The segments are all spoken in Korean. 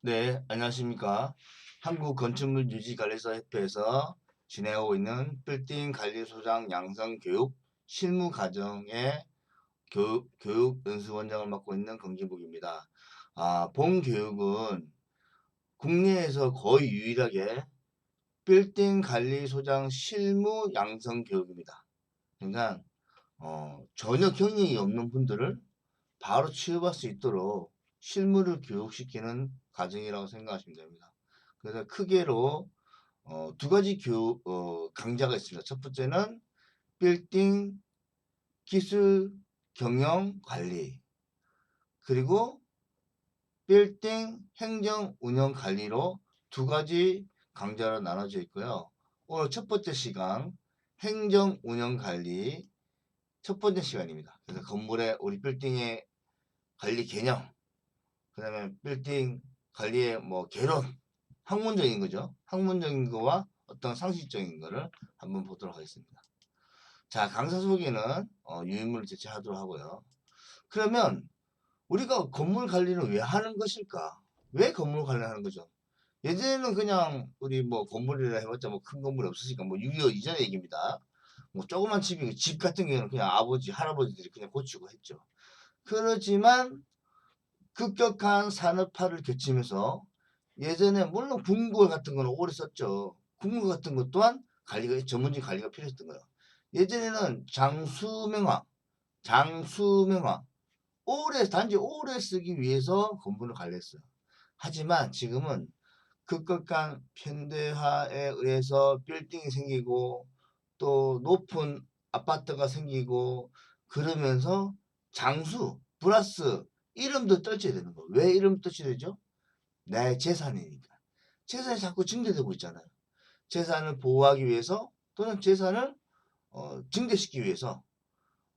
네, 안녕하십니까. 한국건축물유지관리사협회에서 진행하고 있는 빌딩 관리소장 양성교육 실무과정의 교육 연수원장을 맡고 있는 건기복입니다. 본 교육은 국내에서 거의 유일하게 빌딩 관리소장 실무 양성 교육입니다. 그러니까 전혀 경력이 없는 분들을 바로 취업할 수 있도록 실무를 교육시키는 과정이라고 생각하시면 됩니다. 그래서 크게로 두 가지 강좌가 있습니다. 첫 번째는 빌딩 기술 경영 관리, 그리고 빌딩 행정 운영 관리로 두 가지 강좌로 나눠져 있고요. 오늘 첫 번째 시간 행정 운영 관리 첫 번째 시간입니다. 그래서 건물의 우리 빌딩의 관리 개념, 그 다음에 빌딩 관리의 뭐 개론, 학문적인 거죠. 학문적인 거와 어떤 상식적인 거를 한번 보도록 하겠습니다. 자, 강사 소개는 유인물을 제시하도록 하고요. 그러면 우리가 건물 관리는 왜 하는 것일까? 왜 건물 관리를 하는 거죠? 예전에는 그냥 우리 뭐 건물이라 해봤자 뭐 큰 건물이 없으니까 뭐 6.25 이전의 얘기입니다. 뭐 조그만 집이 집 같은 경우는 그냥 아버지, 할아버지들이 그냥 고치고 했죠. 그렇지만 급격한 산업화를 거치면서 예전에 물론 궁궐 같은 거는 오래 썼죠. 궁궐 같은 것 또한 관리가 전문적인 관리가 필요했던 거예요. 예전에는 장수명화 단지 오래 쓰기 위해서 건물을 관리했어요. 하지만 지금은 급격한 현대화에 의해서 빌딩이 생기고 또 높은 아파트가 생기고 그러면서 장수 플러스 이름도 떨쳐야 되는 거예요. 왜 이름 떨쳐야 되죠? 내 재산이니까. 재산이 자꾸 증대되고 있잖아요. 재산을 보호하기 위해서 또는 재산을 증대시키기 위해서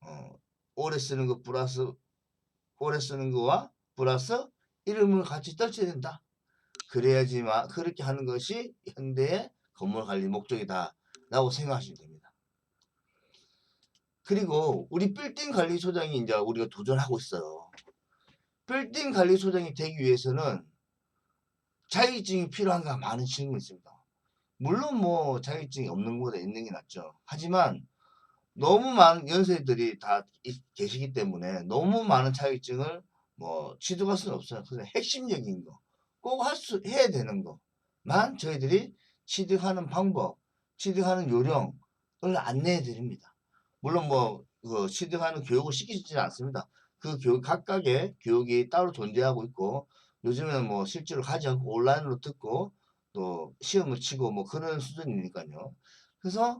어, 오래 쓰는 거 플러스 오래 쓰는 거와 플러스 이름을 같이 떨쳐야 된다. 그래야지만 그렇게 하는 것이 현대의 건물 관리 목적이다라고 생각하시면 됩니다. 그리고 우리 빌딩 관리소장이 이제 우리가 도전하고 있어요. 빌딩 관리소장이 되기 위해서는 자격증이 필요한가 많은 질문이 있습니다. 물론 뭐 자격증이 없는 것보다 있는 게 낫죠. 하지만 너무 많은 연세들이 다 계시기 때문에 너무 많은 자격증을 뭐 취득할 수는 없어요. 그래서 핵심적인 거, 꼭 해야 되는 거만 저희들이 취득하는 방법, 취득하는 요령을 안내해 드립니다. 물론 그 취득하는 교육을 시키지는 않습니다. 그 교육 각각의 교육이 따로 존재하고 있고 요즘에는 뭐 실제로 가지 않고 온라인으로 듣고 또 시험을 치고 뭐 그런 수준이니까요. 그래서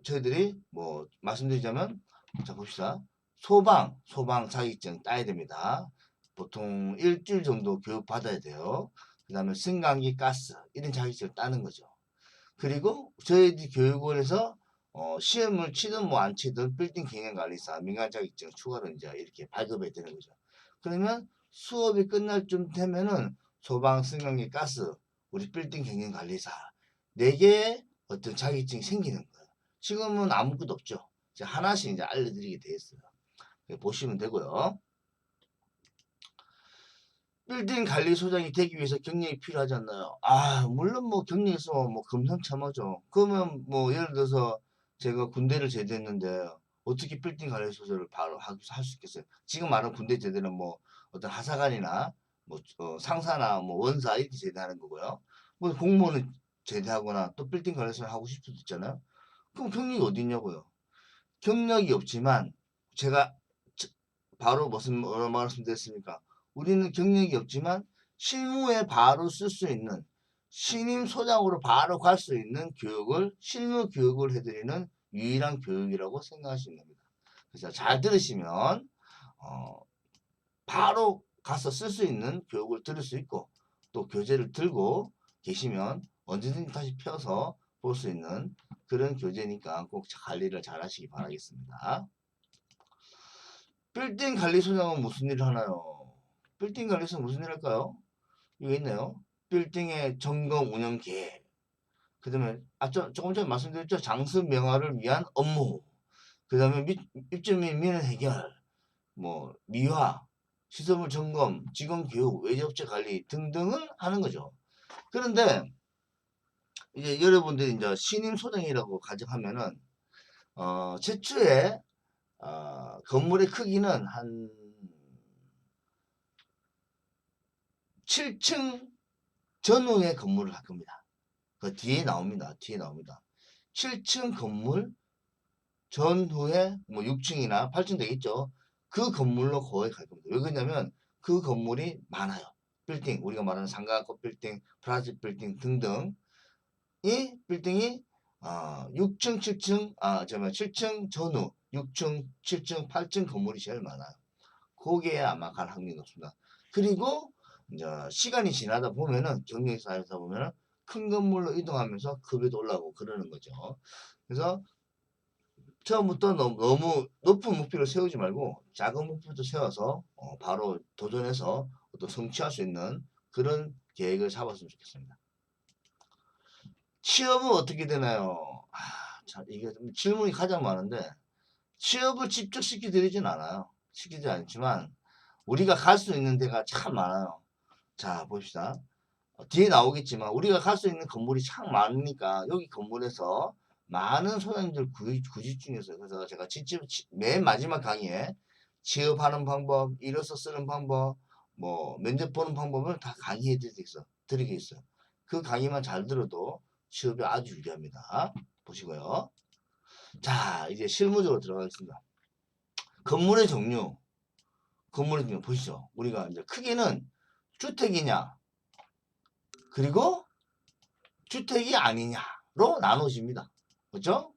저희들이 뭐 말씀드리자면 자 봅시다. 소방 자격증 따야 됩니다. 보통 일주일 정도 교육 받아야 돼요. 그 다음에 승강기 가스 이런 자격증을 따는 거죠. 그리고 저희들 교육원에서 시험을 치든 뭐 안 치든 빌딩 경영관리사 민간 자격증 추가로 이제 이렇게 발급해야 되는 거죠. 그러면 수업이 끝날 쯤 되면은 소방, 승강기, 가스, 우리 빌딩 경영관리사 4개의 어떤 자격증이 생기는 거예요. 지금은 아무것도 없죠. 이제 하나씩 이제 알려드리게 돼 있어요. 보시면 되고요. 빌딩 관리소장이 되기 위해서 경력이 필요하지 않나요? 물론 뭐 경력이 있으면 뭐 금상첨화죠. 그러면 뭐 예를 들어서 제가 군대를 제대했는데 어떻게 빌딩 관리소장을 바로 할 수 있겠어요? 지금 말하는 군대 제대는 뭐 어떤 하사관이나 뭐 상사나 뭐 원사 이렇게 제대하는 거고요. 뭐 공무원은 제대하거나 또 빌딩 관리소장 하고 싶을 수도 있잖아요. 그럼 경력이 어디 있냐고요? 경력이 없지만 제가 바로 뭐라 말씀드렸습니까? 우리는 경력이 없지만 실무에 바로 쓸 수 있는 신임 소장으로 바로 갈 수 있는 교육을 실무 교육을 해드리는 유일한 교육이라고 생각하시면 됩니다. 그래서 잘 들으시면 바로 가서 쓸 수 있는 교육을 들을 수 있고 또 교재를 들고 계시면 언제든지 다시 펴서 볼 수 있는 그런 교재니까 꼭 관리를 잘 하시기 바라겠습니다. 빌딩 관리소장은 무슨 일을 하나요? 빌딩 관리소장 무슨 일 할까요? 이거 있네요. 빌딩의 점검 운영 계획. 그 다음에 조금 전에 말씀드렸죠. 장수 명화를 위한 업무. 그 다음에 입주 및 민원 해결. 뭐 미화. 시설물 점검, 직원 교육, 외접재 관리 등등을 하는 거죠. 그런데 이제 여러분들이 이제 신임 소장이라고 가정하면은 최초에 건물의 크기는 한 7층 전후의 건물을 할 겁니다. 그 뒤에 나옵니다. 뒤에 나옵니다. 7층 건물 전후에 뭐 6층이나 8층 되겠죠. 그 건물로 거의 갈 겁니다. 왜 그러냐면 그 건물이 많아요. 빌딩, 우리가 말하는 상가급 빌딩, 프라이빗 빌딩 등등 이 빌딩이 6층, 7층, 7층 전후, 6층, 7층, 8층 건물이 제일 많아요. 거기에 아마 갈 확률이 높습니다. 그리고 이제 시간이 지나다 보면은 경력사에서 보면은 큰 건물로 이동하면서 급여도 올라가고 그러는 거죠. 그래서 처음부터 너무 높은 목표를 세우지 말고 작은 목표도 세워서 바로 도전해서 또 성취할 수 있는 그런 계획을 잡았으면 좋겠습니다. 취업은 어떻게 되나요? 참 이게 질문이 가장 많은데 취업을 직접 시켜드리진 않아요. 시키지 않지만 우리가 갈 수 있는 데가 참 많아요. 자, 봅시다. 뒤에 나오겠지만 우리가 갈 수 있는 건물이 참 많으니까 여기 건물에서 많은 소장님들 구직 중이었어요. 그래서 제가 맨 마지막 강의에 취업하는 방법, 이로써 쓰는 방법, 뭐 면접 보는 방법을 다 강의해 드리게 있어요. 그 강의만 잘 들어도 취업이 아주 유리합니다. 보시고요. 자, 이제 실무적으로 들어가겠습니다. 건물의 종류, 보시죠. 우리가 이제 크기는 주택이냐, 그리고 주택이 아니냐로 나누어집니다. 그렇죠?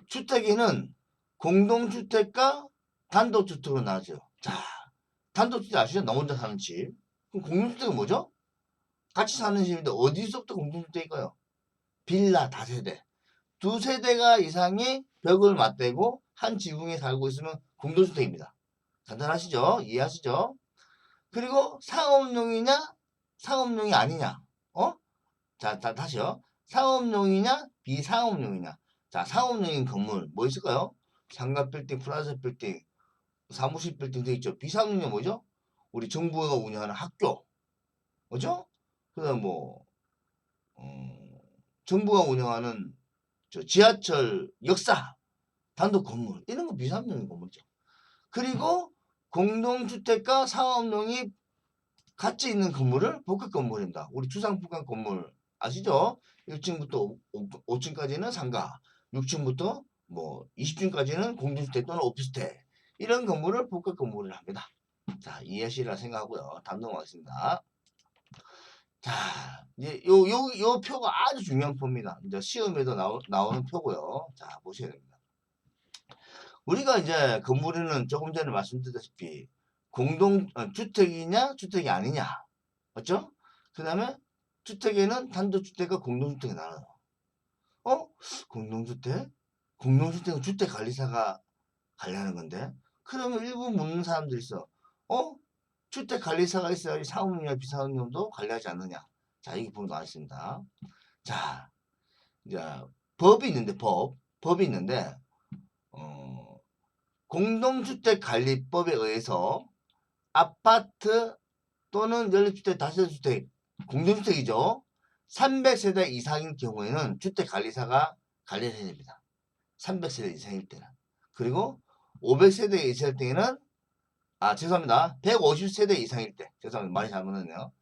주택에는 공동주택과 단독주택으로 나누죠. 자, 단독주택 아시죠? 나 혼자 사는 집. 그럼 공동주택은 뭐죠? 같이 사는 집인데 어디서부터 공동주택일까요? 빌라 다세대. 두 세대가 이상의 벽을 맞대고 한 지붕에 살고 있으면 공동주택입니다. 간단하시죠? 이해하시죠? 그리고 상업용이냐, 상업용이 아니냐. 자, 다시요. 상업용이냐, 비상업용이냐. 자, 상업용인 건물 뭐 있을까요? 상가 빌딩, 프라이빗 빌딩, 사무실 빌딩 되어 있죠. 비상업용은 뭐죠? 우리 정부가 운영하는 학교, 뭐죠? 그다음 뭐 정부가 운영하는 지하철 역사, 단독 건물 이런 거 비상업용인 건물이죠. 그리고 공동주택과 상업용이 같이 있는 건물을 복합 건물입니다. 우리 주상복합 건물 아시죠? 1층부터 5층까지는 상가, 6층부터 뭐 20층까지는 공동주택 또는 오피스텔 이런 건물을 복합 건물을 합니다. 자, 이해하시리라 생각하고요. 다음 넘어가겠습니다. 자, 이제 요 표가 아주 중요한 표입니다. 이제 시험에도 나오는 표고요. 자, 보셔야 됩니다. 우리가 이제 건물에는 조금 전에 말씀드렸다시피 주택이냐 주택이 아니냐 맞죠? 그 다음에 주택에는 단독주택과 공동주택이 나눠요. 공동주택? 공동주택은 주택관리사가 관리하는 건데 그러면 일부 묻는 사람들이 있어. 주택관리사가 있어야지 상업용이나 비상업용도 관리하지 않느냐. 자, 이게 보면 나와있습니다. 자, 이제 법이 있는데 법이 있는데 공동주택관리법에 의해서 아파트 또는 연립주택, 다세대주택, 공동주택이죠. 300세대 이상인 경우에는 주택관리사가 관리를 해야 됩니다. 300세대 이상일 때는. 그리고 500세대 이상일 때는 죄송합니다. 150세대 이상일 때. 죄송합니다. 말이 잘못했네요.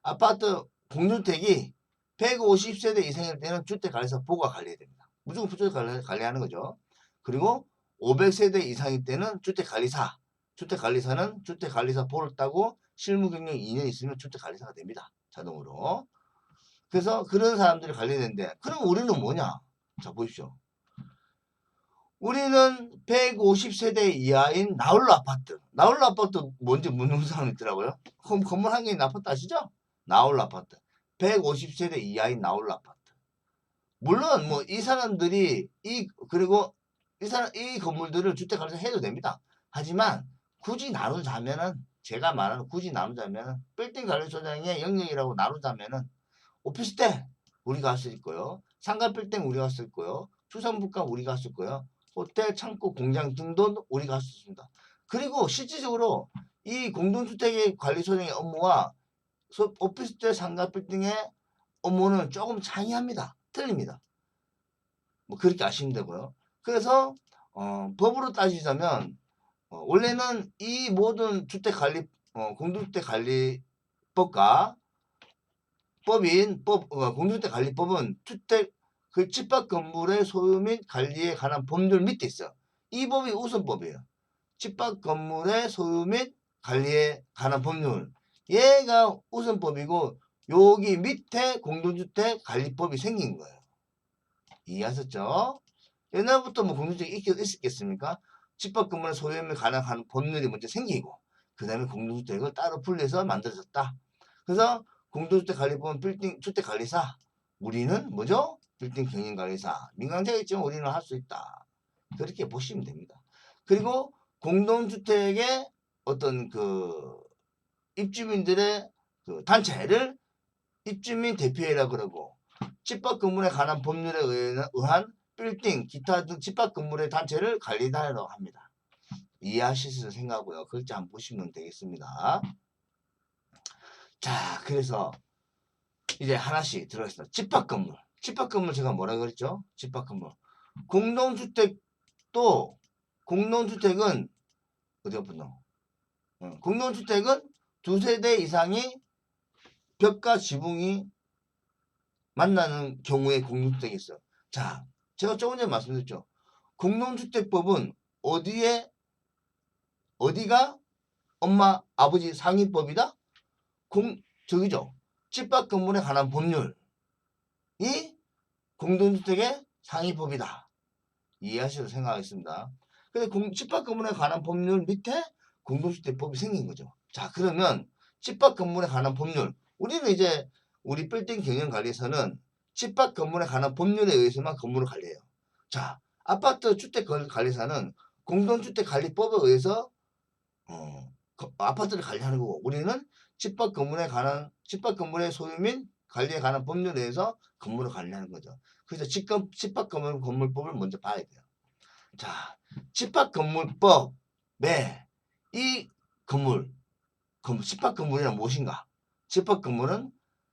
아파트 공동주택이 150세대 이상일 때는 주택관리사 보고가 관리해야 됩니다. 무조건 주택관리하는 거죠. 그리고 500세대 이상일 때는 주택관리사는 주택관리사 보를 따고 실무 경력 2년 있으면 주택관리사가 됩니다. 자동으로. 그래서 그런 사람들이 관리되는데 그럼 우리는 뭐냐? 자, 보십시오. 우리는 150세대 이하인 나홀로 아파트. 나홀로 아파트 뭔지 묻는 사람 있더라고요. 그럼 건물 한 개 있는 아파트 아시죠? 나홀로 아파트. 150세대 이하인 나홀로 아파트. 물론 뭐 이 사람들이 그리고 이 건물들을 주택관리사 해도 됩니다. 하지만 굳이 나누자면은 제가 말하는 굳이 나누자면은 빌딩 관리소장의 영역이라고 나누자면은 오피스텔 우리가 할 수 있고요. 상가 빌딩 우리가 할 수 있고요. 주상복합 우리가 할 수 있고요. 호텔, 창고, 공장 등도 우리가 할 수 있습니다. 그리고 실질적으로 이 공동주택의 관리소장의 업무와 오피스텔 상가 빌딩의 업무는 조금 차이합니다. 틀립니다. 뭐 그렇게 아시면 되고요. 그래서 법으로 따지자면 원래는 이 모든 주택관리 공동주택관리법과 공동주택관리법은 그 집합 건물의 소유 및 관리에 관한 법률 밑에 있어요. 이 법이 우선법이에요. 집합 건물의 소유 및 관리에 관한 법률. 얘가 우선법이고 여기 밑에 공동주택관리법이 생긴 거예요. 이해하셨죠? 옛날부터 뭐 공동주택이 있었겠습니까? 집합 건물의 소유 및 관한 법률이 먼저 생기고 그 다음에 공동주택을 따로 분리해서 만들어졌다. 그래서 공동주택관리법은 빌딩 주택관리사, 우리는 뭐죠? 빌딩 경영관리사. 민간자가 있지만 우리는 할 수 있다. 그렇게 보시면 됩니다. 그리고 공동주택의 어떤 그 입주민들의 그 단체를 입주민 대표회라 그러고 집합 건물에 관한 법률에 의한 빌딩, 기타 등 집합 건물의 단체를 관리단이라고 합니다. 이해하실 수 생각하고요. 글자 한번 보시면 되겠습니다. 자, 그래서 이제 하나씩 들어가겠습니다. 집합 건물. 집합 건물 제가 뭐라 그랬죠? 집합 건물. 공동주택은 어디가 붙노? 공동주택은 두세 대 이상이 벽과 지붕이 만나는 경우에 공동주택이 있어요. 자, 제가 조금 전에 말씀드렸죠. 공동주택법은 어디가 엄마, 아버지 상위법이다? 저기죠. 집합 건물에 관한 법률이 공동주택의 상위법이다. 이해하시고 생각하겠습니다. 근데 집합 건물에 관한 법률 밑에 공동주택법이 생긴 거죠. 자, 그러면 집합 건물에 관한 법률. 우리는 이제 우리 빌딩 경영관리에서는 집합 건물에 관한 법률에 의해서만 건물을 관리해요. 자, 아파트 주택관리사는 공동주택관리법에 의해서 아파트를 관리하는 거고, 우리는 집합 건물의 소유 및 관리에 관한 법률에 의해서 건물을 관리하는 거죠. 그래서 집합 건물법을 먼저 봐야 돼요. 자, 집합건물법에 이 집합 건물이란 무엇인가? 집합 건물은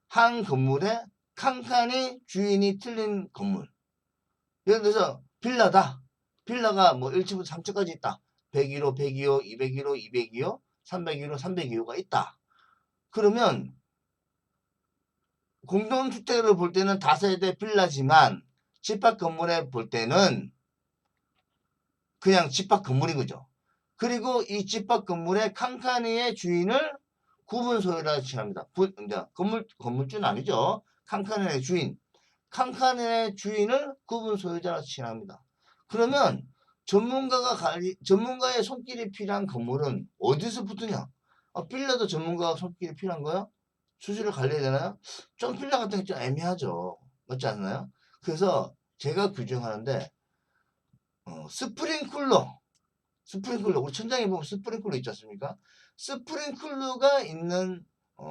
한 건물에 칸칸이 주인이 틀린 건물. 예를 들어서 빌라다. 빌라가 뭐 1층부터 3층까지 있다. 101호, 102호, 201호, 202호, 301호, 302호가 있다. 그러면 공동주택을 볼 때는 다세대 빌라지만 집합 건물에 볼 때는 그냥 집합 건물인 거죠. 그리고 이 집합 건물의 칸칸이의 주인을 구분 소유라 칭합니다. 건물주는 아니죠. 칸칸이의 주인. 칸칸이의 주인을 구분 소유자라 칭합니다. 그러면 전문가의 손길이 필요한 건물은 어디서 붙으냐? 빌라도 전문가가 손길이 필요한 거야? 수주를 관리해야 되나요? 좀 빌라 같은 게 좀 애매하죠. 맞지 않나요? 그래서 제가 규정하는데 스프링쿨러, 우리 천장에 보면 스프링쿨러 있지 않습니까? 스프링쿨러가 있는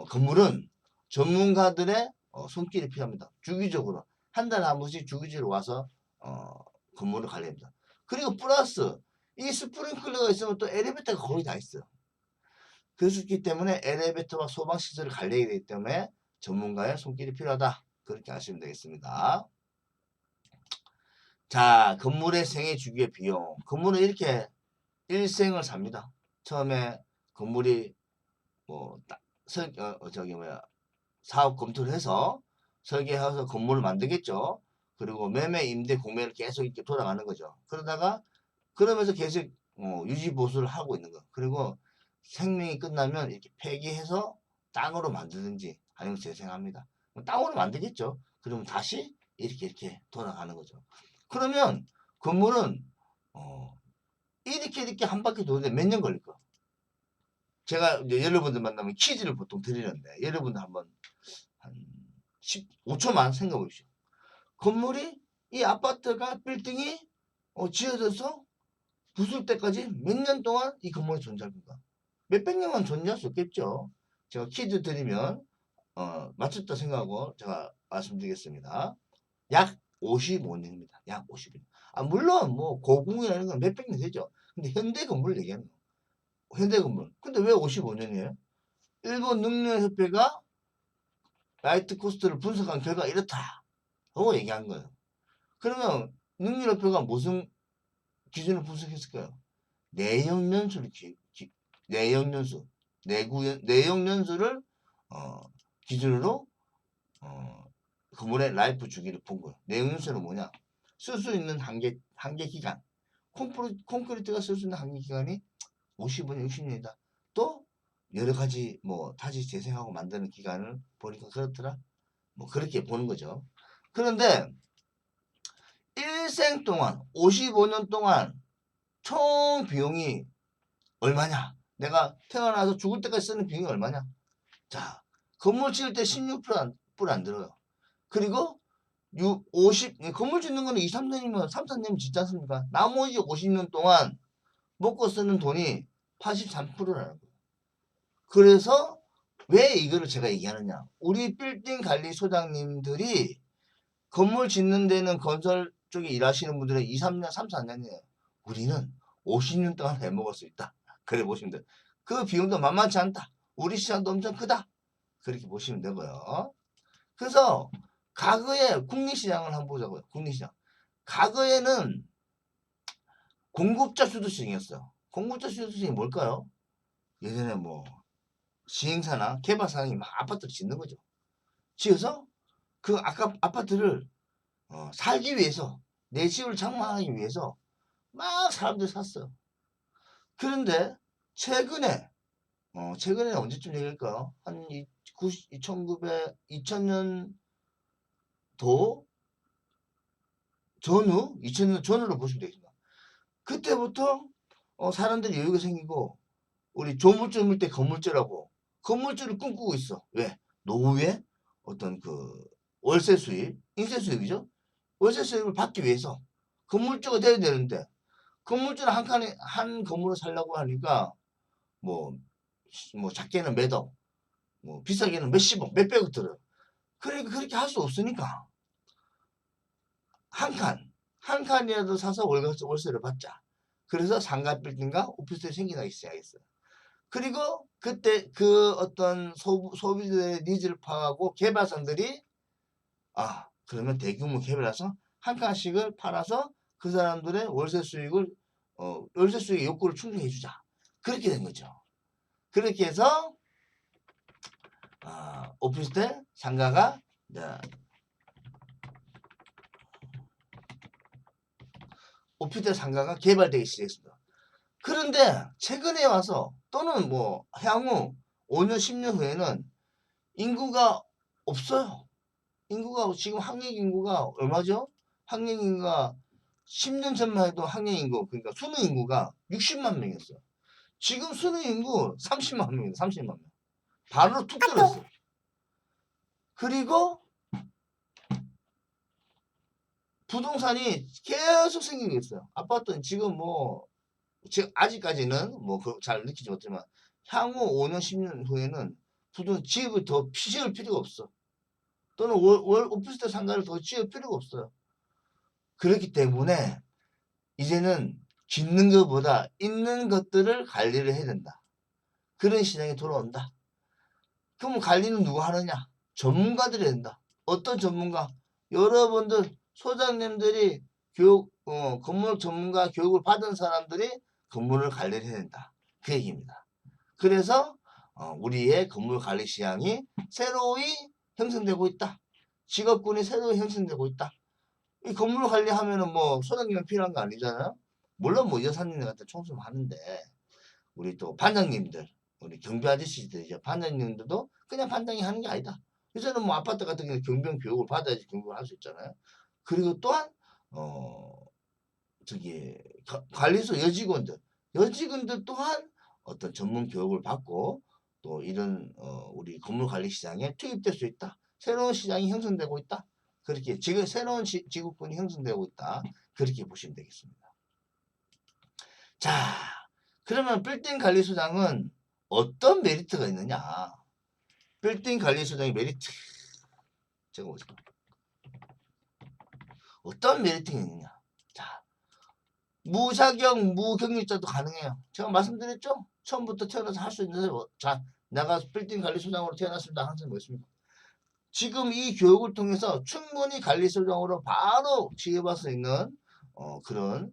건물은 전문가들의 손길이 필요합니다. 주기적으로 한 달에 한 번씩 주기적으로 와서 건물을 관리합니다. 그리고 플러스 이 스프링클러가 있으면 또 엘리베이터가 거의 다 있어요. 그렇기 때문에 엘리베이터와 소방시설을 관리해야 되기 때문에 전문가의 손길이 필요하다. 그렇게 하시면 되겠습니다. 자, 건물의 생애 주기의 비용. 건물은 이렇게 일생을 삽니다. 처음에 건물이 사업 검토를 해서 설계해서 건물을 만들겠죠. 그리고 매매, 임대, 공매를 계속 이렇게 돌아가는 거죠. 그러면서 계속 유지 보수를 하고 있는 거. 그리고 생명이 끝나면 이렇게 폐기해서 땅으로 만들든지 아니면 재생합니다. 땅으로 만들겠죠. 그러면 다시 이렇게 돌아가는 거죠. 그러면 건물은 이렇게 한 바퀴 도는데 몇 년 걸릴까? 제가 이제 여러분들 만나면 퀴즈를 보통 드리는데 여러분들 한번 한 15초만 생각해 보십시오. 건물이 이 아파트가 빌딩이 지어져서 부술 때까지 몇 년 동안 이 건물이 존재할 건가? 몇백 년만 존재할 수 없겠죠. 제가 퀴즈 드리면 맞췄다 생각하고 제가 말씀드리겠습니다. 약 55년입니다. 약 55년. 물론 뭐 고궁이라는 건 몇백 년 되죠. 근데 현대 건물 얘기하는 거. 현대건물. 근데 왜 55년이에요? 일본 능력협회가 라이트 코스트를 분석한 결과 이렇다 라고 얘기한 거예요. 그러면 능력협회가 무슨 기준을 분석했을까요? 내역연수를 내역연수 내역연수를 기준으로 건물의 라이프 주기를 본 거예요. 내역연수는 뭐냐? 쓸 수 있는 한계 기간. 콘크리트가 쓸 수 있는 한계 기간이 50년, 60년이다. 또 여러 가지 뭐 다시 재생하고 만드는 기간을 보니까 그렇더라. 뭐 그렇게 보는 거죠. 그런데 일생 동안 55년 동안 총 비용이 얼마냐? 내가 태어나서 죽을 때까지 쓰는 비용이 얼마냐? 자, 건물 지을 때 16% 안 들어요. 그리고 50, 건물 짓는 거는 2, 3년이면 3, 4년 짓지 않습니까? 나머지 50년 동안 먹고 쓰는 돈이 83%라는 거예요. 그래서 왜 이거를 제가 얘기하느냐? 우리 빌딩 관리 소장님들이 건물 짓는 데는 건설 쪽에 일하시는 분들은 2, 3년, 3, 4년이에요. 우리는 50년 동안 해먹을 수 있다. 그래 보시면 돼요. 그 비용도 만만치 않다. 우리 시장도 엄청 크다. 그렇게 보시면 되고요. 그래서 과거에 국내시장을 한번 보자고요. 국내시장. 과거에는 공급자 주도시장이었어요. 공급자 주도시장이 뭘까요? 예전에 뭐 시행사나 개발사장이 막 아파트를 짓는 거죠. 지어서 그 아파트를 살기 위해서 내 집을 장만하기 위해서 막 사람들이 샀어요. 그런데 최근에 최근에 언제쯤 얘기할까요? 한 2000년도 전후 2000년 전후로 보시면 되겠습니다. 그때부터 사람들이 여유가 생기고 우리 조물주물 때 건물주라고 건물주를 꿈꾸고 있어. 왜? 노후에 어떤 그 월세 수입, 인세 수입이죠. 월세 수입을 받기 위해서 건물주가 돼야 되는데 건물주는 한 건물을 살려고 하니까 뭐 작게는 몇억, 뭐 비싸게는 몇십억, 몇백억 들어요. 그러니까 그렇게 할 수 없으니까 한 칸이라도 사서 월세를 받자. 그래서 상가 빌딩과 오피스텔이 생겨나기 시작했어요. 그리고 그때 그 어떤 소비자의 니즈를 파악하고 개발商들이 그러면 대규모 개발해서 한 칸씩을 팔아서 그 사람들의 월세 수익의 욕구를 충족해 주자. 그렇게 된 거죠. 그렇게 해서 오피스텔 상가가 오피스텔 상가가 개발되기 시작했습니다. 그런데 최근에 와서 또는 뭐 향후 5년 10년 후에는 인구가 없어요. 인구가 지금 항행 인구가 얼마죠? 항행 인구가 10년 전만 해도 항행 인구 그러니까 수능 인구가 60만 명이었어요. 지금 수능 인구 30만 명입니다. 30만 명. 바로 툭 떨어졌어요. 그리고 부동산이 계속 생기고 있어요. 아파트는 지금 아직까지는 잘 느끼지 못하지만 향후 5년 10년 후에는 집을 더 지을 필요가 없어. 또는 오피스텔 상가를 더 지을 필요가 없어요. 그렇기 때문에 이제는 짓는 것보다 있는 것들을 관리를 해야 된다. 그런 시장이 돌아온다. 그럼 관리는 누가 하느냐? 전문가들이 된다. 어떤 전문가? 여러분들 소장님들이 건물 전문가 교육을 받은 사람들이 건물을 관리를 해야 된다. 그 얘기입니다. 그래서 우리의 건물 관리 시장이 새로이 형성되고 있다. 직업군이 새로 형성되고 있다. 이 건물 관리하면은 소장님은 필요한 거 아니잖아요. 물론 여사님들 같은 청소를 하는데 우리 또 반장님들, 우리 경비 아저씨들 이제 반장님들도 그냥 반장이 하는 게 아니다. 요새는 아파트 같은 경우는 경비원 교육을 받아야지 경비를 할 수 있잖아요. 그리고 또한 관리소 여직원들 또한 어떤 전문 교육을 받고 또 이런 우리 건물 관리 시장에 투입될 수 있다. 새로운 시장이 형성되고 있다. 그렇게 지금 새로운 지구권이 형성되고 있다. 그렇게 보시면 되겠습니다. 자, 그러면 빌딩 관리소장은 어떤 메리트가 있느냐? 빌딩 관리소장의 메리트. 제가 보세요. 어떤 메리트가 있느냐? 자, 무자격, 무경력자도 가능해요. 제가 말씀드렸죠? 처음부터 태어나서 할 수 있는 사람이 자, 내가 빌딩 관리소장으로 태어났습니다. 하는 사람이 뭐 있습니까? 지금 이 교육을 통해서 충분히 관리소장으로 바로 취업할 수 있는 그런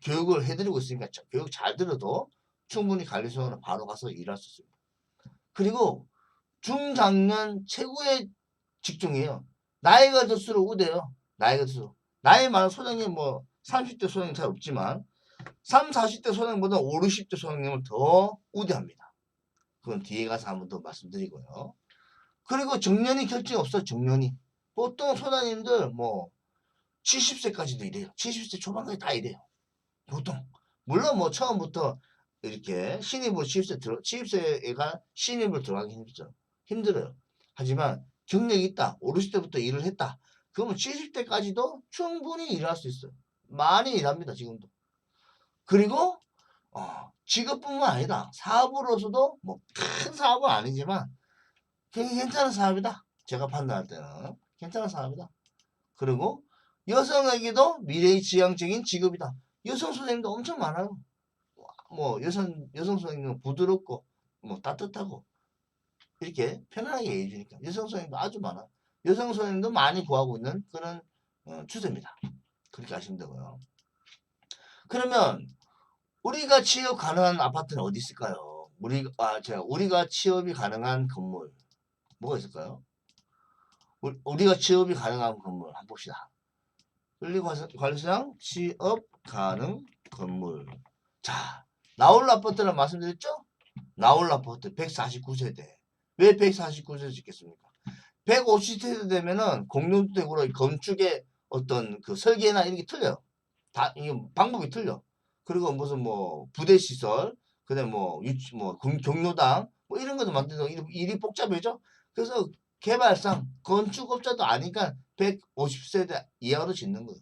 교육을 해드리고 있으니까 교육 잘 들어도 충분히 관리소장으로 바로 가서 일할 수 있습니다. 그리고 중장년 최고의 직종이에요. 나이가 들수록 우대요. 나이가 들수록. 나이 많은 소장님 뭐 30대 소장님 잘 없지만 30, 40대 소장님보다 5, 60대 소장님을 더 우대합니다. 그건 뒤에 가서 한번 더 말씀드리고요. 그리고 정년이 결정이 없어. 정년이. 보통 소장님들 뭐 70세까지도 이래요. 70세 초반까지 다 이래요. 보통. 물론 뭐 처음부터 이렇게 신입으로 70세가 신입으로 들어가기 힘들죠. 힘들어요. 하지만 경력이 있다. 50대부터 일을 했다. 그러면 70대까지도 충분히 일할 수 있어요. 많이 일합니다. 지금도. 그리고 직업뿐만 아니다. 사업으로서도 뭐 큰 사업은 아니지만 괜찮은 사업이다. 제가 판단할 때는 괜찮은 사업이다. 그리고 여성에게도 미래지향적인 직업이다. 여성 선생님도 엄청 많아요. 뭐 여성 선생님은 부드럽고 뭐 따뜻하고 이렇게 편안하게 해주니까 여성 선생님도 아주 많아. 여성 선생님도 많이 구하고 있는 그런 추세입니다. 그렇게 하시면 되고요. 그러면 우리가 취업 가능한 아파트는 어디 있을까요? 우리가 취업이 가능한 건물 뭐가 있을까요? 우리가 취업이 가능한 건물 한번 봅시다. 관리소장 취업 가능 건물. 자, 나홀 아파트를 말씀드렸죠? 나홀 아파트 149세대. 왜 149세대 짓겠습니까? 150세대 되면은 공동주택으로 건축의 어떤 그 설계나 이런 게 틀려요. 다, 이 방법이 틀려. 그리고 무슨 뭐 부대시설, 그다음에 뭐 경로당, 뭐 이런 것도 만들고 일이 복잡해져. 그래서 개발상 건축업자도 아니까 150세대 이하로 짓는 거예요.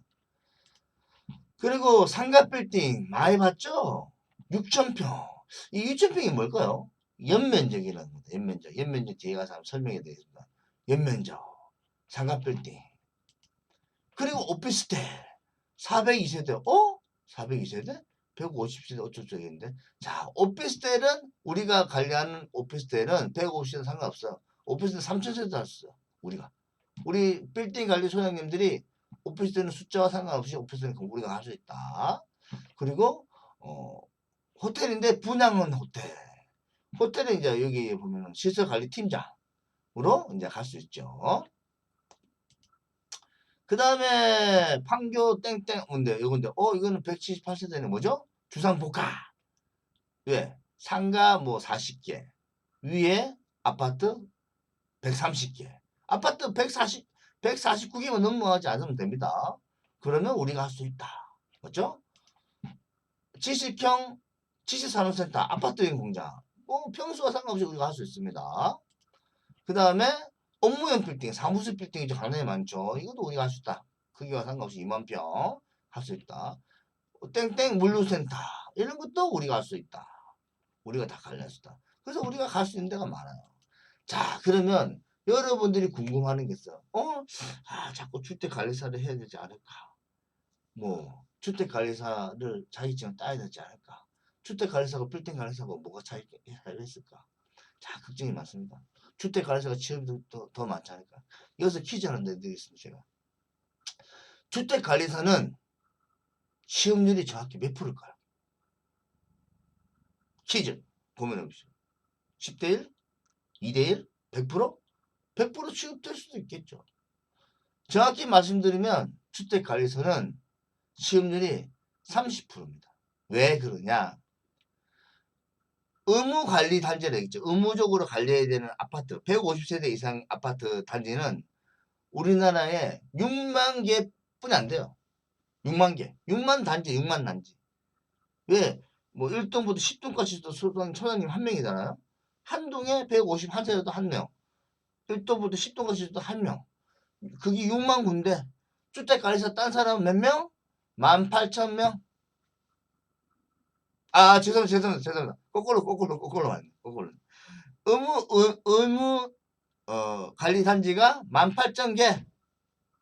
그리고 상가빌딩 많이 봤죠? 6,000평. 이 6,000평이 뭘까요? 연면적이라는 겁니다. 연면적. 연면적 뒤에 가서 한번 설명해 드리겠습니다. 연면적. 상가빌딩. 그리고 오피스텔. 402세대. 402세대? 150세대 어쩌고저쩌고인데. 자, 오피스텔은 우리가 관리하는 오피스텔은 150세대 상관없어요. 오피스텔 3,000세대 샀어요. 우리 빌딩 관리 소장님들이 오피스텔은 숫자와 상관없이 오피스텔은 우리가 할 수 있다. 그리고 호텔인데 분양은 호텔. 호텔은 이제 여기 보면 시설관리팀장으로 이제 갈 수 있죠. 그 다음에 판교 땡땡 뭔데 이건데 이거는 178세대는 뭐죠? 주상복합. 왜? 상가 뭐 40개 위에 아파트 130개 아파트 149개만 넘어가지 않으면 됩니다. 그러면 우리가 할 수 있다. 맞죠? 지식형 지식산업센터 아파트형 공장 평수와 상관없이 우리가 할 수 있습니다. 그 다음에 업무형 빌딩 사무실 빌딩이 강남에 많죠. 이것도 우리가 할 수 있다. 크기와 상관없이 2만 평 할 수 있다. 땡땡 물류센터 이런 것도 우리가 할 수 있다. 우리가 다 관리할 수 있다. 그래서 우리가 갈 수 있는 데가 많아요. 자, 그러면 여러분들이 궁금하는 게 있어요. 자꾸 주택관리사를 해야 되지 않을까? 뭐 주택관리사를 자격증을 따야 되지 않을까? 주택관리사하고 빌딩관리사하고 뭐가 차이가 있을까? 자, 걱정이 많습니다. 주택관리사가 취업이 더 많지 않을까? 여기서 퀴즈 하나 내드리겠습니다. 제가. 주택관리사는 취업률이 정확히 몇 프로일까요? 퀴즈 보면 해보시죠. 10대 1? 2대 1? 100%? 100% 취업될 수도 있겠죠. 정확히 말씀드리면 주택관리사는 취업률이 30%입니다. 왜 그러냐? 의무관리 단지라 했죠. 의무적으로 관리해야 되는 아파트, 150세대 이상 아파트 단지는 우리나라에 6만 개뿐이 안 돼요. 6만 개. 6만 단지. 왜? 뭐 1동부터 10동까지도 소장님 한 명이잖아요. 한 동에 151세대도 한 명. 1동부터 10동까지도 한 명. 그게 6만 군데. 주택관리사 딴 사람은 몇 명? 18,000명? 죄송합니다. 거꾸로 왔네. 의무 관리 단지가 18,000개.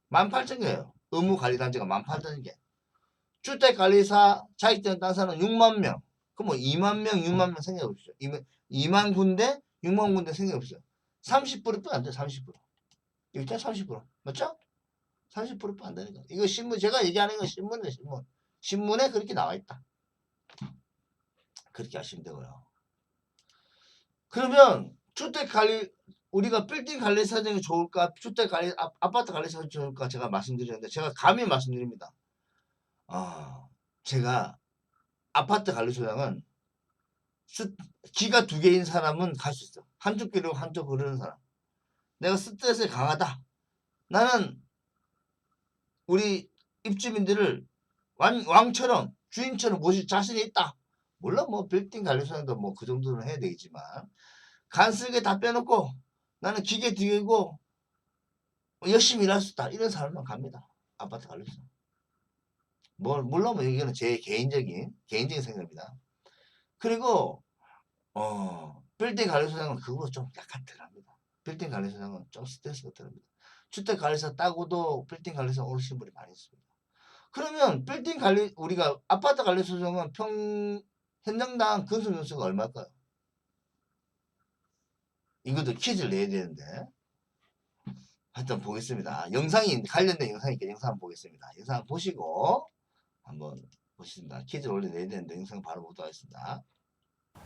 18,000개예요. 의무 관리 단지가 18,000개. 주택관리사 자격증 딴 사람은 6만 명. 그럼 뭐 2만 명, 6만 명 생겨 없죠. 2만 군데, 6만 군데 생겨 없어요. 30%뿐 안 돼, 30%. 일단 30%. 맞죠? 30%뿐 안 되니까. 이거 신문, 제가 얘기하는 건 신문이에요, 신문. 신문에 그렇게 나와 있다. 그렇게 하시면 되고요. 그러면 주택관리, 우리가 빌딩 관리 사정이 좋을까, 주택관리, 아파트 관리 사정이 좋을까 제가 말씀드렸는데, 제가 감히 말씀드립니다. 제가 아파트 관리소장은 기가 2개인 사람은 갈 수 있어. 한쪽 귀로 한쪽 흐르는 사람. 내가 스트레스에 강하다. 나는 우리 입주민들을 왕처럼 주인처럼 모실 자신이 있다. 물론 뭐 빌딩 관리소장도 뭐 그 정도는 해야 되겠지만 간쓸게 다 빼놓고 나는 기계 뒤고 열심히 일할 수 있다. 이런 사람만 갑니다. 아파트 관리소장. 물론 뭐 이거는 제 개인적인 생각입니다. 그리고 빌딩 관리소장은 그거 좀 약간 덜합니다. 빌딩 관리소장은 좀 스트레스가 덜합니다. 주택관리사 따고도 빌딩 관리소장 오르신 분이 많이 있습니다. 그러면 빌딩 관리, 우리가 아파트 관리소장은 현장당 건설 연수가 얼마일까요? 이것도 퀴즈를 내야 되는데 하여튼 보겠습니다. 영상이 관련된 영상이니까 영상 한번 보겠습니다. 영상 보시고 한번 보시겠습니다. 퀴즈를 원래 내야 되는데 영상 바로 보도록 하겠습니다.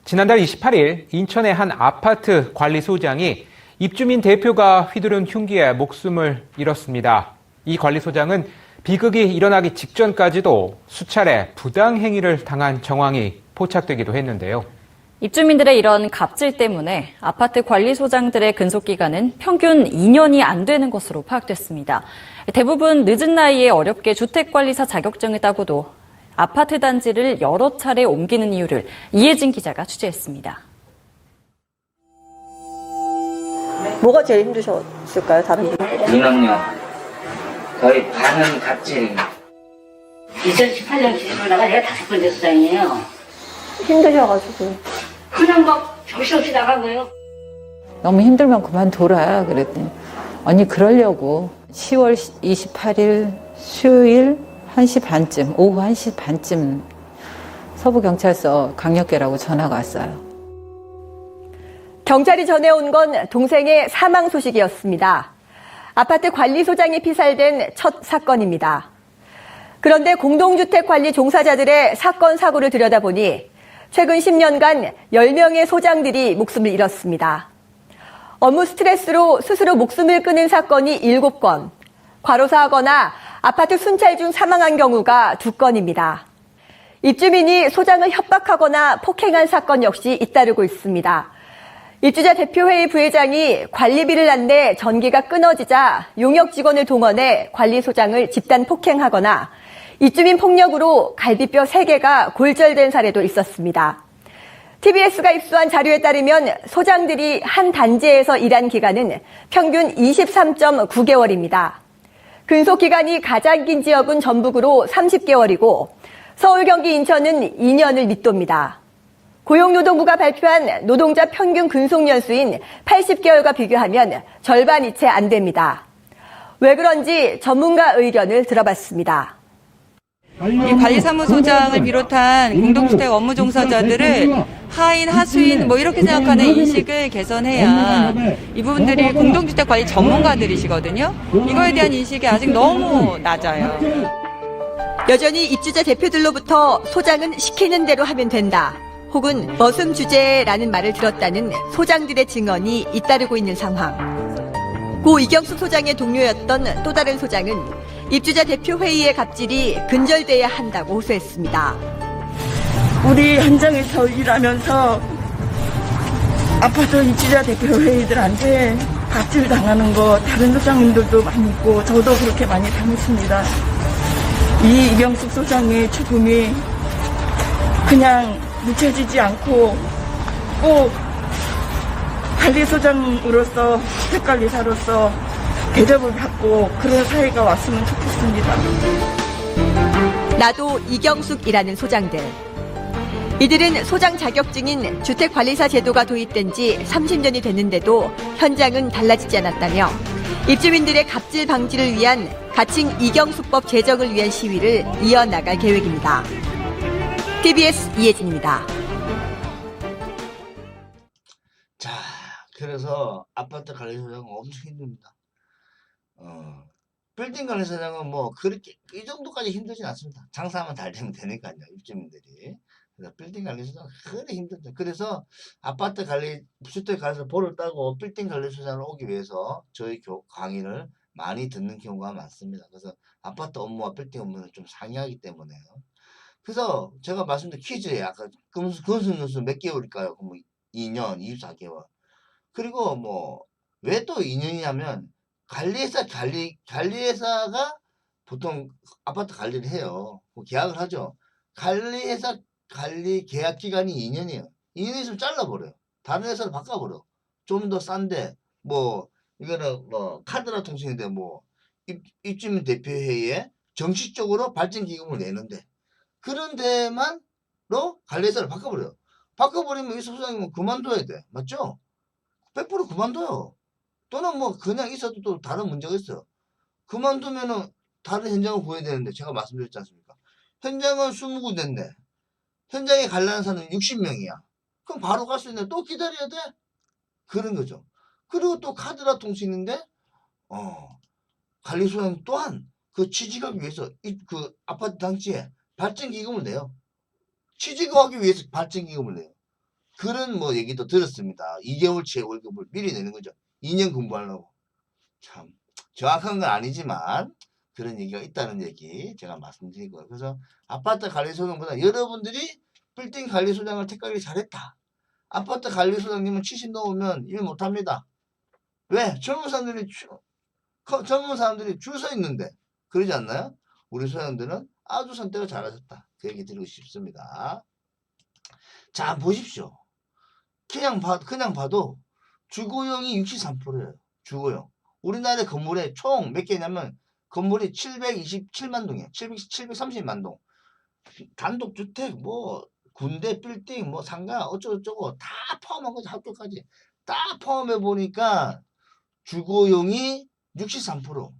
지난달 28일 인천의 한 아파트 관리소장이 입주민 대표가 휘두른 흉기에 목숨을 잃었습니다. 이 관리소장은 비극이 일어나기 직전까지도 수차례 부당행위를 당한 정황이 포착되기도 했는데요. 입주민들의 이런 갑질 때문에 아파트 관리소장들의 근속기간은 평균 2년이 안 되는 것으로 파악됐습니다. 대부분 늦은 나이에 어렵게 주택관리사 자격증을 따고도 아파트 단지를 여러 차례 옮기는 이유를 이혜진 기자가 취재했습니다. 뭐가 제일 힘드셨을까요, 다른 분들? 인원요. 거의 반은 갑질입니다. 2018년 기준으로다가 내가 5번째 수장이에요. 힘드셔가지고. 그냥 막 정신없이 나간 거예요. 너무 힘들면 그만둬라 그랬더니 아니 그러려고 10월 28일 수요일 1시 반쯤 오후 1시 반쯤 서부경찰서 강력계라고 전화가 왔어요. 경찰이 전해온 건 동생의 사망 소식이었습니다. 아파트 관리소장이 피살된 첫 사건입니다. 그런데 공동주택 관리 종사자들의 사건 사고를 들여다보니 최근 10년간 10명의 소장들이 목숨을 잃었습니다. 업무 스트레스로 스스로 목숨을 끊은 사건이 7건, 과로사하거나 아파트 순찰 중 사망한 경우가 2건입니다. 입주민이 소장을 협박하거나 폭행한 사건 역시 잇따르고 있습니다. 입주자 대표회의 부회장이 관리비를 안내 전기가 끊어지자 용역 직원을 동원해 관리소장을 집단 폭행하거나 입주민 폭력으로 갈비뼈 3개가 골절된 사례도 있었습니다. TBS가 입수한 자료에 따르면 소장들이 한 단지에서 일한 기간은 평균 23.9개월입니다. 근속기간이 가장 긴 지역은 전북으로 30개월이고 서울, 경기, 인천은 2년을 밑돕니다. 고용노동부가 발표한 노동자 평균 근속연수인 80개월과 비교하면 절반이 채 안 됩니다. 왜 그런지 전문가 의견을 들어봤습니다. 이 관리사무소장을 비롯한 공동주택 업무 종사자들을 하인, 하수인 뭐 이렇게 생각하는 인식을 개선해야 이 부분들이 공동주택 관리 전문가들이시거든요. 이거에 대한 인식이 아직 너무 낮아요. 여전히 입주자 대표들로부터 소장은 시키는 대로 하면 된다. 혹은 머슴 주제라는 말을 들었다는 소장들의 증언이 잇따르고 있는 상황. 고 이경숙 소장의 동료였던 또 다른 소장은 입주자 대표회의의 갑질이 근절돼야 한다고 호소했습니다. 우리 현장에서 일하면서 아파트 입주자 대표회의들한테 갑질 당하는 거 다른 소장님들도 많이 있고 저도 그렇게 많이 당했습니다. 이 이경숙 소장의 죽음이 그냥 묻혀지지 않고 꼭 관리소장으로서 주택관리사로서 대접을 받고 그런 사회가 왔으면 좋겠습니다. 나도 이경숙이라는 소장들. 이들은 소장 자격증인 주택관리사 제도가 도입된 지 30년이 됐는데도 현장은 달라지지 않았다며 입주민들의 갑질 방지를 위한 가칭 이경숙법 제정을 위한 시위를 이어나갈 계획입니다. TBS 이혜진입니다. 자, 그래서 아파트 관리소장은 엄청 힘듭니다. 빌딩 관리소장은 뭐 그렇게 이 정도까지 힘들진 않습니다. 장사하면 잘 되면 되니까요, 입주민들이. 그래서 빌딩 관리소장은 그래 힘들죠. 그래서 아파트 관리 주택 가서 볼을 따고 빌딩 관리소장을 오기 위해서 저희 강의를 많이 듣는 경우가 많습니다. 그래서 아파트 업무와 빌딩 업무는 좀 상이하기 때문에요. 그래서 제가 말씀드린 퀴즈에 아까 근속연수 몇 개월일까요? 뭐 2년, 24개월. 그리고 뭐 왜 또 2년이냐면 관리회사가 보통 아파트 관리를 해요. 계약을 하죠. 관리회사 관리 계약 기간이 2년이에요. 2년 있으면 잘라버려요. 다른 회사로 바꿔버려. 좀 더 싼데 뭐 이거는 뭐 카드나 통신인데 뭐 입주민 대표회의에 정식적으로 발전기금을 내는데 그런 데만로 관리회사를 바꿔버려요. 바꿔버리면 이 소장님은 그만둬야 돼. 맞죠? 100% 그만둬요. 또는 뭐 그냥 있어도 또 다른 문제가 있어요. 그만두면은 다른 현장을 구해야 되는데 제가 말씀드렸지 않습니까? 현장은 20군 됐네. 현장에 가려는 사람은 60명이야. 그럼 바로 갈 수 있는데 또 기다려야 돼? 그런 거죠. 그리고 또 카드라 통신인데 관리소장 또한 그 취직하기 위해서 그 아파트 단지에 발전기금을 내요. 취직하기 위해서 발전기금을 내요. 그런 뭐 얘기도 들었습니다. 2개월치의 월급을 미리 내는 거죠. 2년 공부하려고. 참 정확한 건 아니지만 그런 얘기가 있다는 얘기 제가 말씀드리고요. 그래서 아파트 관리소장보다 여러분들이 빌딩 관리소장을 택하기 잘했다. 아파트 관리소장님은 70 넘으면 일 못합니다. 왜? 젊은 사람들이 줄 서 있는데 그러지 않나요? 우리 소장들은 아주 선택을 잘하셨다. 그 얘기 드리고 싶습니다. 자, 보십시오. 그냥 봐도 주거용이 63%예요. 주거용. 우리나라 건물에 총 몇 개냐면 건물이 727만 동이에요. 730만 동. 단독주택, 뭐 군대, 빌딩, 뭐 상가 어쩌고저쩌고 다 포함한 거죠. 학교까지. 다 포함해 보니까 주거용이 63%.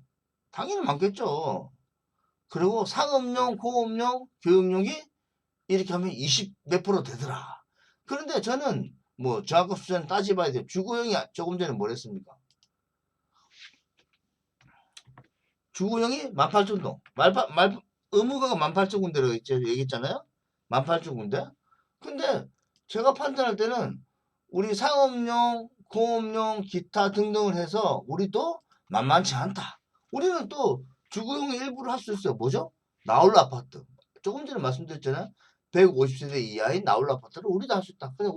당연히 많겠죠. 그리고 상업용, 공업용, 교육용이 이렇게 하면 20 몇 프로 되더라. 그런데 저는 뭐 저학급 수준 따져봐야 돼요. 주거용이 조금 전에 뭘 했습니까? 주거용이 18,000동. 의무가가 18,000군데라고 얘기했잖아요. 18,000군데. 근데 제가 판단할 때는 우리 상업용, 공업용, 기타 등등을 해서 우리도 만만치 않다. 우리는 또 주거용의 일부를 할 수 있어요. 뭐죠? 나홀로 아파트. 조금 전에 말씀드렸잖아요. 150세대 이하의 나홀로 아파트를 우리도 할 수 있다. 그냥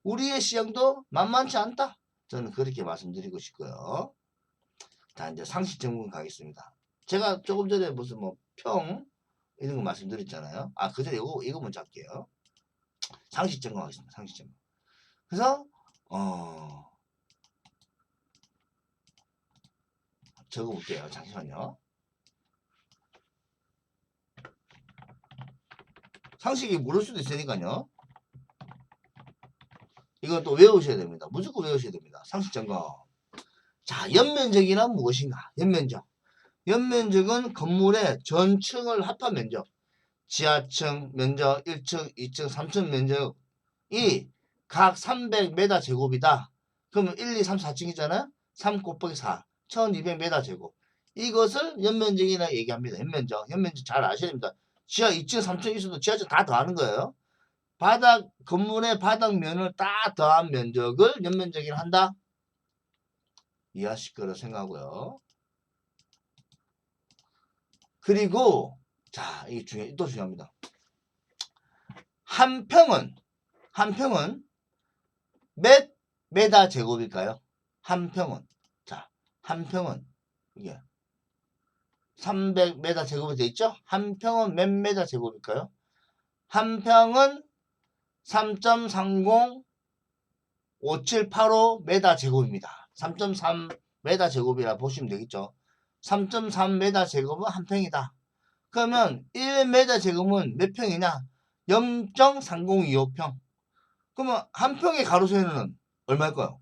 우리의 시장도 만만치 않다. 저는 그렇게 말씀드리고 싶고요. 자, 이제 상식 전문 가겠습니다. 제가 조금 전에 무슨 뭐 평 이런 거 말씀드렸잖아요. 아, 그전에 이거 먼저 할게요. 상식 전문 하겠습니다. 상식 전문. 그래서 적어볼게요. 잠시만요. 상식이 모를 수도 있으니까요. 이거 또 외우셔야 됩니다. 무조건 외우셔야 됩니다. 상식 점검. 자, 연면적이란 무엇인가? 연면적. 연면적은 건물의 전층을 합한 면적. 지하층 면적, 1층, 2층, 3층 면적이 각 300m 제곱이다. 그러면 1, 2, 3, 4층이잖아요. 3 곱하기 4. 1200m 제곱. 이것을 연면적이라 얘기합니다. 연면적. 연면적 잘 아셔야 됩니다. 지하 2층, 3층 있어도 지하층 다 더하는 거예요. 건물의 바닥면을 다 더한 면적을 연면적이라 한다. 이해하실 거라 생각하고요. 그리고, 자, 이게 또 중요합니다. 한 평은 몇 메다 제곱일까요? 한 평은. 자, 한 평은, 이게 300m 제곱이 되어 있죠? 한 평은 몇 메다 제곱일까요? 한 평은 3.305785m 제곱입니다. 3.3m 제곱이라 보시면 되겠죠? 3.3m 제곱은 한 평이다. 그러면 1m 제곱은 몇 평이냐? 0.3025평. 그러면 한 평의 가로세로는 얼마일까요?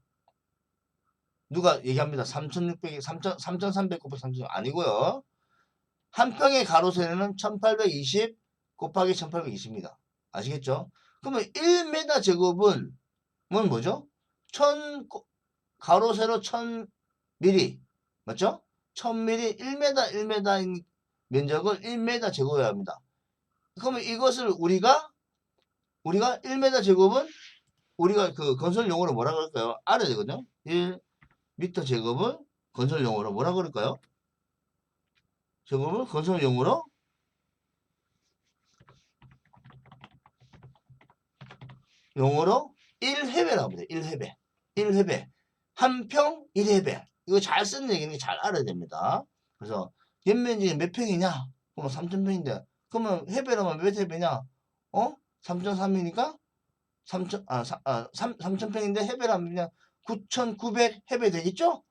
누가 얘기합니다. 3,300 곱하기 3,000 아니고요. 한 평의 가로세로는 1820 곱하기 1820입니다. 아시겠죠? 그러면 1m 제곱은 뭐죠? 가로 세로 1000mm 맞죠? 1000mm 1m인 면적을 1m 제곱해야 합니다. 그러면 이것을 우리가 1m 제곱은 우리가 그 건설 용어로 뭐라 그럴까요? 알아야 되거든요. 1m 제곱은 건설 용어로 뭐라 그럴까요? 제곱은 건설 용어로 1회배라고 합니다. 1회배. 1회배. 한 평 1회배. 이거 잘 쓰는 얘기는 잘 알아야 됩니다. 그래서 연면적이 몇 평이냐? 그러면 3000평인데 그러면 회배라면 몇 회배냐? 3.3이니까 3000평인데 회배라면 그냥 9900 회배 되겠죠?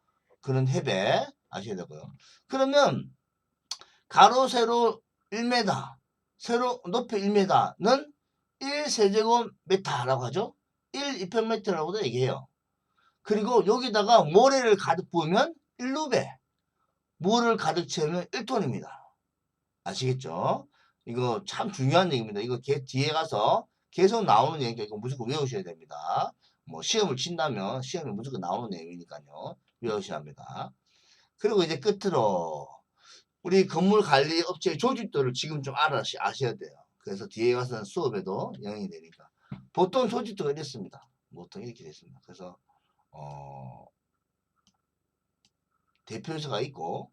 그런 회배 아셔야 되고요. 그러면 가로 세로 1m, 세로 높이 1m는 1세제곱미터라고 하죠. 1입평미터라고도 얘기해요. 그리고 여기다가 모래를 가득 부으면 1루베, 물을 가득 채우면 1톤입니다. 아시겠죠? 이거 참 중요한 얘기입니다. 이거 뒤에 가서 계속 나오는 얘기니까 이거 무조건 외우셔야 됩니다. 뭐 시험을 친다면 시험에 무조건 나오는 내용이니까요. 외우셔야 합니다. 그리고 이제 끝으로 우리 건물관리업체의 조직도를 지금 좀 아셔야 돼요. 그래서 뒤에 가서는 수업에도 영향이 되니까. 보통 조직도가 이렇습니다. 보통 이렇게 됐습니다. 그래서 대표이사가 있고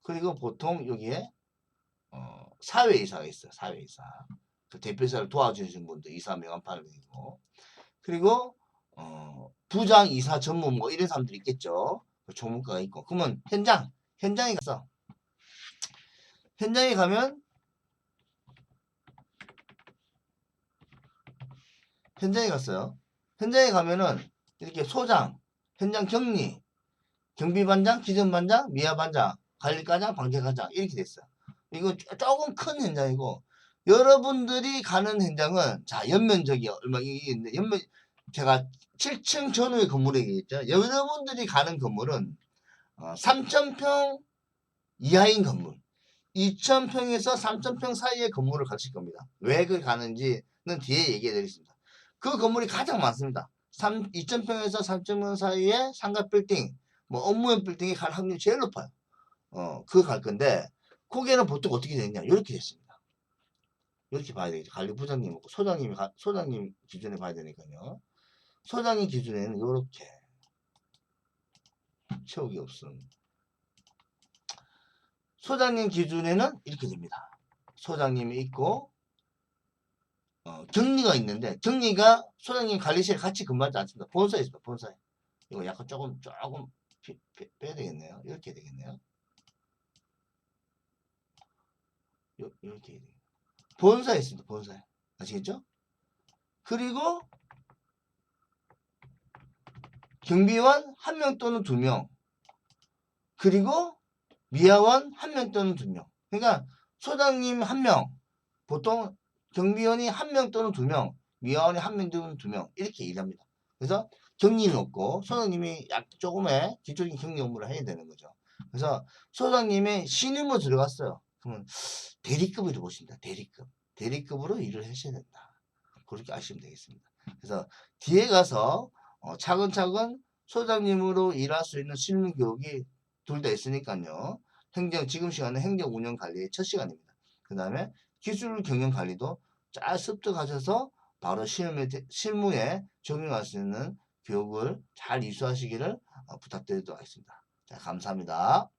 그리고 보통 여기에 사회이사가 있어요. 사회이사. 그 대표이사를 도와주시는 분들 이사 명함판을 내고 그리고 부장 이사 전문 뭐 이런 사람들이 있겠죠. 그 조문과가 있고 그러면 현장에 가서 현장에 가면 현장에 갔어요. 현장에 가면은 이렇게 소장, 현장 격리, 경비반장, 기존반장, 미화반장, 관리과장, 방재과장 이렇게 됐어요. 이거 조금 큰 현장이고 여러분들이 가는 현장은 자 연면적이 얼마 있는데 제가 7층 전후의 건물에 있죠. 여러분들이 가는 건물은 3000평 이하인 건물 2000평에서 3000평 사이의 건물을 가실 겁니다. 왜 그 가는지는 뒤에 얘기해 드리겠습니다. 그 건물이 가장 많습니다. 2000평에서 3000평 사이에 상가 빌딩, 뭐 업무용 빌딩이 갈 확률이 제일 높아요. 그거 갈 건데 거기에는 보통 어떻게 되느냐 이렇게 됐습니다. 이렇게 봐야 되겠죠. 관리부장님, 소장님 기준에 봐야 되니까요. 소장님 기준에는 이렇게 채우기 없음. 소장님 기준에는 이렇게 됩니다. 소장님이 있고 격리가 있는데 격리가 소장님 관리실에 같이 근무하지 않습니다. 본사에 있습니다. 본사에. 이거 약간 조금 빼야 되겠네요. 이렇게 되겠네요. 이렇게 본사에 있습니다. 본사에. 아시겠죠? 그리고 경비원 1명 또는 2명 그리고 미화원 1명 또는 2명 그러니까 소장님 1명 보통 경비원이 1명 또는 2명 미화원이 1명 또는 2명 이렇게 일합니다. 그래서 격리는 없고 소장님이 조금의 기초적인 격리 업무를 해야 되는 거죠. 그래서 소장님의 신임으로 들어갔어요. 그러면 대리급으로 보십니다. 대리급으로 일을 하셔야 된다. 그렇게 아시면 되겠습니다. 그래서 뒤에 가서 차근차근 소장님으로 일할 수 있는 실무 교육이 둘 다 있으니까요. 지금 시간은 행정 운영 관리의 첫 시간입니다. 그 다음에 기술 경영 관리도 잘 습득하셔서 바로 실무에 적용할 수 있는 교육을 잘 이수하시기를 부탁드리도록 하겠습니다. 자, 감사합니다.